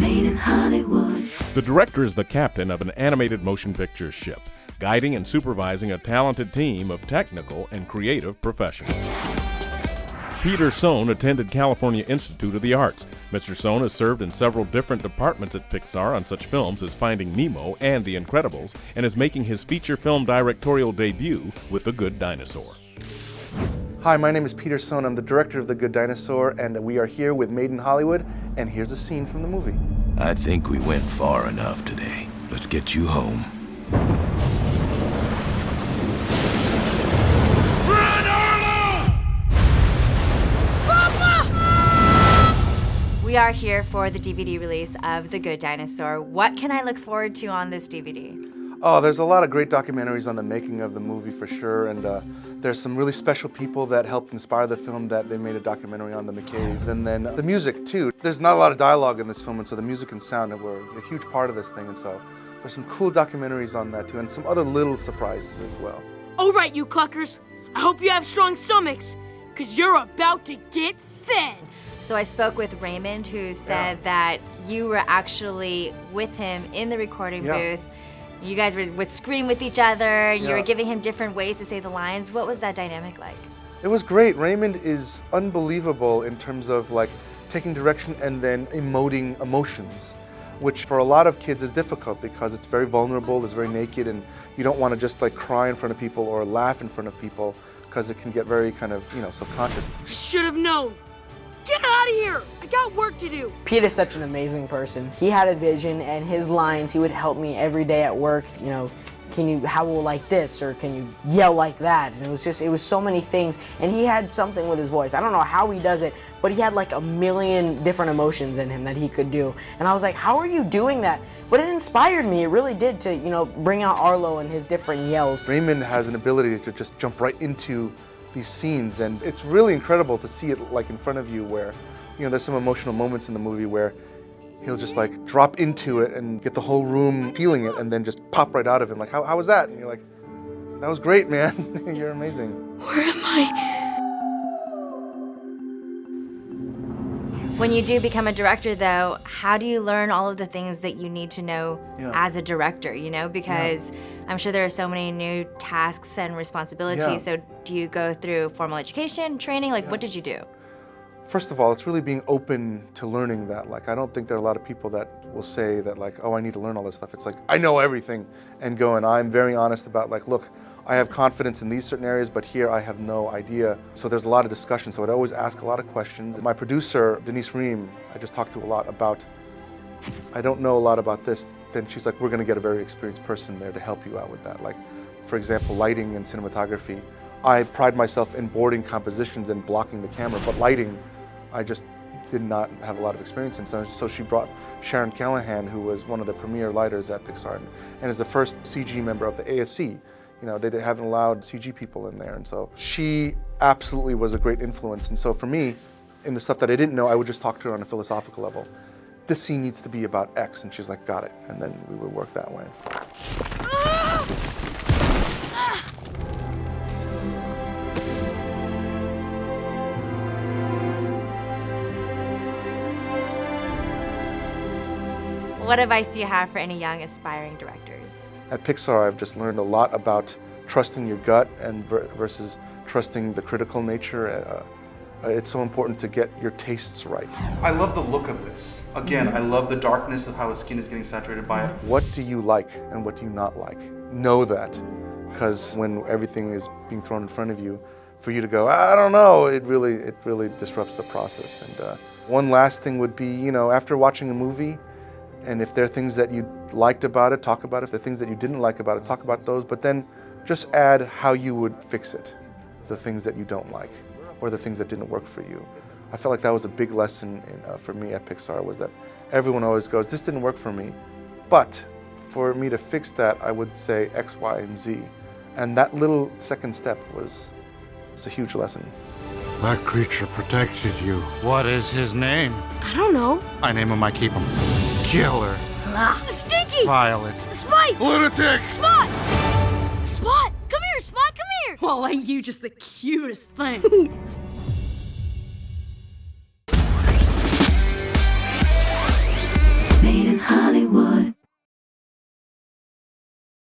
Made in Hollywood. The director is the captain of an animated motion picture ship, guiding and supervising a talented team of technical and creative professionals. Peter Sohn attended California Institute of the Arts. Mr. Sohn has served in several different departments at Pixar on such films as Finding Nemo and The Incredibles, and is making his feature film directorial debut with The Good Dinosaur. Hi, my name is Peter Sohn. I'm the director of The Good Dinosaur, and we are here with Made in Hollywood, and here's a scene from the movie. I think we went far enough today. Let's get you home. Run, Arlo! We are here for the DVD release of The Good Dinosaur. What can I look forward to on this DVD? Oh, there's a lot of great documentaries on the making of the movie for sure, and there's some really special people that helped inspire the film that they made a documentary on, the McKays, and then the music too. There's not a lot of dialogue in this film, and so the music and sound were a huge part of this thing, and so there's some cool documentaries on that too, and some other little surprises as well. All right, you cluckers. I hope you have strong stomachs, because you're about to get fed. So I spoke with Raymond, who said that you were actually with him in the recording booth. You guys would scream with each other. You were giving him different ways to say the lines. What was that dynamic like? It was great. Raymond is unbelievable in terms of like taking direction and then emoting emotions, which for a lot of kids is difficult because it's very vulnerable, it's very naked, and you don't want to just like cry in front of people or laugh in front of people because it can get very kind of, subconscious. I should have known. Get out of here! I got work to do. Peter's such an amazing person. He had a vision, and his lines, he would help me every day at work. Can you howl like this, or can you yell like that? And it was so many things. And he had something with his voice. I don't know how he does it, but he had like a million different emotions in him that he could do. And I was like, how are you doing that? But it inspired me. It really did to, bring out Arlo and his different yells. Raymond has an ability to just jump right into these scenes, and it's really incredible to see it like in front of you where, there's some emotional moments in the movie where he'll just like drop into it and get the whole room feeling it and then just pop right out of him. Like, how was that? And you're like, that was great, man. You're amazing. Where am I? When you do become a director, though, how do you learn all of the things that you need to know as a director, Because I'm sure there are so many new tasks and responsibilities. So do you go through formal education, training? Like, what did you do? First of all, it's really being open to learning that. Like, I don't think there are a lot of people that will say that, like, oh, I need to learn all this stuff. It's like, I know everything, and I'm very honest about, like, look, I have confidence in these certain areas, but here I have no idea. So there's a lot of discussion, so I'd always ask a lot of questions. My producer, Denise Ream, I just talked to a lot about, I don't know a lot about this. Then she's like, we're gonna get a very experienced person there to help you out with that. Like, for example, lighting and cinematography. I pride myself in boarding compositions and blocking the camera, but lighting, I just did not have a lot of experience in. So she brought Sharon Callahan, who was one of the premier lighters at Pixar and is the first CG member of the ASC. They haven't allowed CG people in there, and so she absolutely was a great influence. And so for me, in the stuff that I didn't know, I would just talk to her on a philosophical level. This scene needs to be about X, and she's like, got it. And then we would work that way. What advice do you have for any young aspiring directors? At Pixar, I've just learned a lot about trusting your gut and versus trusting the critical nature. It's so important to get your tastes right. I love the look of this. Again, I love the darkness of how his skin is getting saturated by it. What do you like and what do you not like? Know that, because when everything is being thrown in front of you, for you to go, I don't know, it really disrupts the process. And one last thing would be, after watching a movie, and if there are things that you liked about it, talk about it. If there are things that you didn't like about it, talk about those. But then just add how you would fix it, the things that you don't like, or the things that didn't work for you. I felt like that was a big lesson for me at Pixar, was that everyone always goes, this didn't work for me. But for me to fix that, I would say X, Y, and Z. And that little second step was a huge lesson. That creature protected you. What is his name? I don't know. I name him, I keep him. Killer. Stinky! Violet. Spike! Lunatic! Spot! Spot! Come here, Spot, come here! Well, ain't you just the cutest thing? waiting home.